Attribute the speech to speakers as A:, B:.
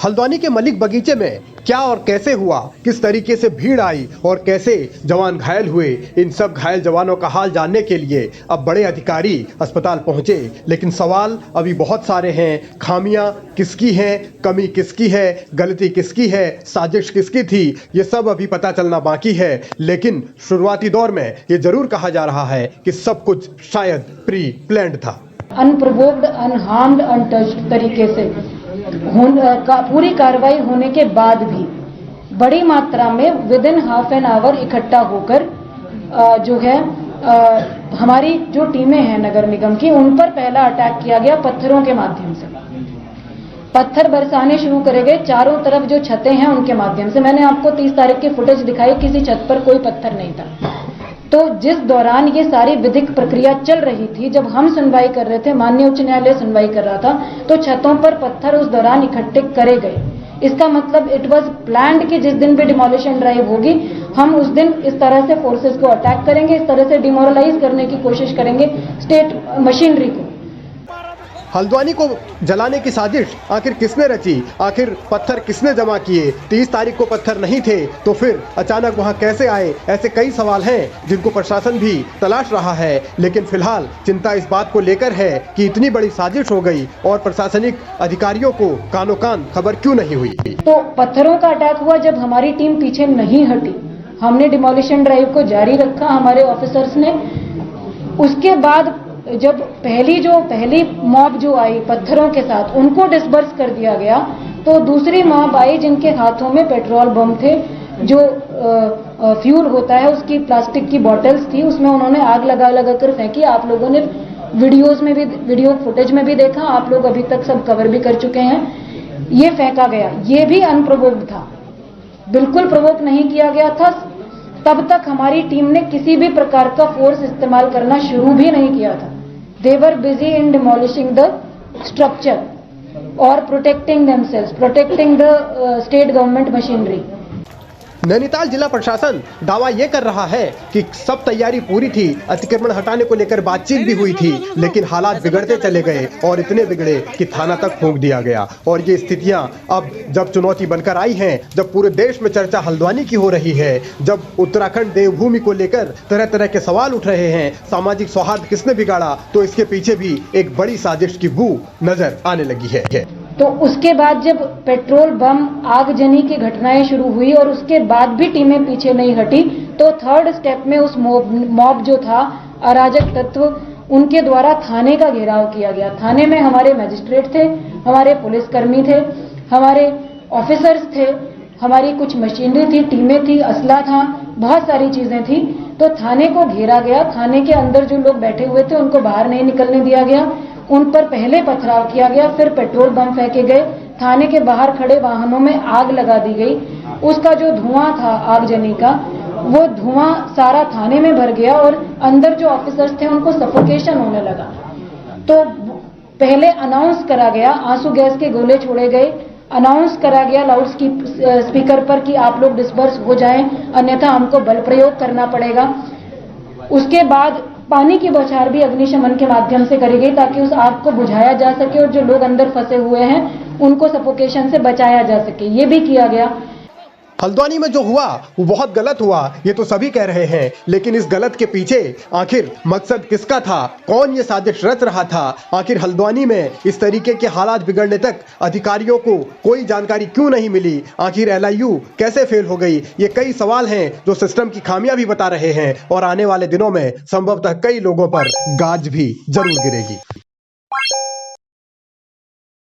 A: हल्द्वानी के मलिक बगीचे में क्या और कैसे हुआ, किस तरीके से भीड़ आई और कैसे जवान घायल हुए, इन सब घायल जवानों का हाल जानने के लिए अब बड़े अधिकारी अस्पताल पहुंचे। लेकिन सवाल अभी बहुत सारे हैं। खामियां किसकी हैं, कमी किसकी है, गलती किसकी है, साजिश किसकी थी, ये सब अभी पता चलना बाकी है। लेकिन शुरुआती दौर में ये जरूर कहा जा रहा है कि सब कुछ शायद प्री प्लान्ड था।
B: अनप्रोवोक्ड, अनहार्म्ड, अनटच्ड तरीके से पूरी कार्रवाई होने के बाद भी बड़ी मात्रा में with in half an hour इकट्ठा होकर जो है हमारी जो टीमें हैं नगर निगम की, उन पर पहला अटैक किया गया पत्थरों के माध्यम से। पत्थर बरसाने शुरू करे गए चारों तरफ, जो छतें हैं उनके माध्यम से। मैंने आपको 30 तारीख की फुटेज दिखाई, किसी छत पर कोई पत्थर नहीं था। तो जिस दौरान ये सारी विधिक प्रक्रिया चल रही थी, जब हम सुनवाई कर रहे थे, माननीय उच्च न्यायालय सुनवाई कर रहा था, तो छतों पर पत्थर उस दौरान इकट्ठे करे गए। इसका मतलब इट वाज प्लान्ड कि जिस दिन भी डिमोलिशन ड्राइव होगी, हम उस दिन इस तरह से फोर्सेस को अटैक करेंगे, इस तरह से डिमोरलाइज करने की कोशिश करेंगे स्टेट मशीनरी को।
A: हल्द्वानी को जलाने की साजिश आखिर किसने रची, आखिर पत्थर किसने जमा किए? 30 तारीख को पत्थर नहीं थे तो फिर अचानक वहां कैसे आए? ऐसे कई सवाल हैं जिनको प्रशासन भी तलाश रहा है। लेकिन फिलहाल चिंता इस बात को लेकर है कि इतनी बड़ी साजिश हो गई और प्रशासनिक अधिकारियों को कानो कान खबर क्यों नहीं हुई।
B: तो पत्थरों का अटैक हुआ जब हमारी टीम पीछे नहीं हटी, हमने डिमोलिशन ड्राइव को जारी रखा, हमारे ऑफिसर्स ने। उसके बाद जब पहली मॉब जो आई पत्थरों के साथ, उनको डिस्बर्स कर दिया गया, तो दूसरी मॉब आई जिनके हाथों में पेट्रोल बम थे, जो फ्यूल होता है उसकी प्लास्टिक की बॉटल्स थी, उसमें उन्होंने आग लगा कर फेंकी। आप लोगों ने वीडियो फुटेज में भी देखा, आप लोग अभी तक सब कवर भी कर चुके हैं। ये फेंका गया, ये भी अनप्रोवोक्ड था, बिल्कुल प्रोवोक नहीं किया गया था। तब तक हमारी टीम ने किसी भी प्रकार का फोर्स इस्तेमाल करना शुरू भी नहीं किया था। They were busy in demolishing the structure or protecting themselves, protecting the state government machinery.
A: Nainital जिला प्रशासन दावा ये कर रहा है कि सब तैयारी पूरी थी, अतिक्रमण हटाने को लेकर बातचीत भी हुई थी, लेकिन हालात बिगड़ते चले गए और इतने बिगड़े कि थाना तक फूंक दिया गया। और ये स्थितियां अब जब चुनौती बनकर आई हैं, जब पूरे देश में चर्चा हल्द्वानी की हो रही है, जब उत्तराखंड देवभूमि को लेकर तरह तरह के सवाल उठ रहे हैं, सामाजिक सौहार्द किसने बिगाड़ा, तो इसके पीछे भी एक बड़ी साजिश की बू नजर आने लगी है।
B: तो उसके बाद जब पेट्रोल बम आगजनी की घटनाएं शुरू हुई और उसके बाद भी टीमें पीछे नहीं हटी, तो थर्ड स्टेप में उस मॉब जो था, अराजक तत्व, उनके द्वारा थाने का घेराव किया गया। थाने में हमारे मजिस्ट्रेट थे, हमारे पुलिसकर्मी थे, हमारे ऑफिसर्स थे, हमारी कुछ मशीनरी थी, टीमें थी, असला था, बहुत सारी चीजें थी। तो थाने को घेरा गया, थाने के अंदर जो लोग बैठे हुए थे उनको बाहर नहीं निकलने दिया गया, उन पर पहले पथराव किया गया, फिर पेट्रोल बम फेंके गए, थाने के बाहर खड़े वाहनों में आग लगा दी गई। उसका जो धुआं था आगजनी का, वो धुआं सारा थाने में भर गया और अंदर जो ऑफिसर्स थे उनको सफोकेशन होने लगा। तो पहले अनाउंस करा गया, आंसू गैस के गोले छोड़े गए, अनाउंस करा गया लाउड स्पीकर पर कि आप लोग डिस्पर्स हो जाएं, अन्यथा हमको बल प्रयोग करना पड़ेगा। उसके बाद पानी की बौछार भी अग्निशमन के माध्यम से करी गई ताकि उस आग को बुझाया जा सके और जो लोग अंदर फंसे हुए हैं उनको सफोकेशन से बचाया जा सके, ये भी किया गया।
A: हल्द्वानी में जो हुआ वो बहुत गलत हुआ, ये तो सभी कह रहे हैं, लेकिन इस गलत के पीछे आखिर मकसद किसका था, कौन ये साजिश रच रहा था? आखिर हल्द्वानी में इस तरीके के हालात बिगड़ने तक अधिकारियों को कोई जानकारी क्यों नहीं मिली? आखिर LIU कैसे फेल हो गई? ये कई सवाल हैं जो सिस्टम की खामियां भी बता रहे हैं और आने वाले दिनों में संभवतः कई लोगों पर गाज भी जरूर गिरेगी।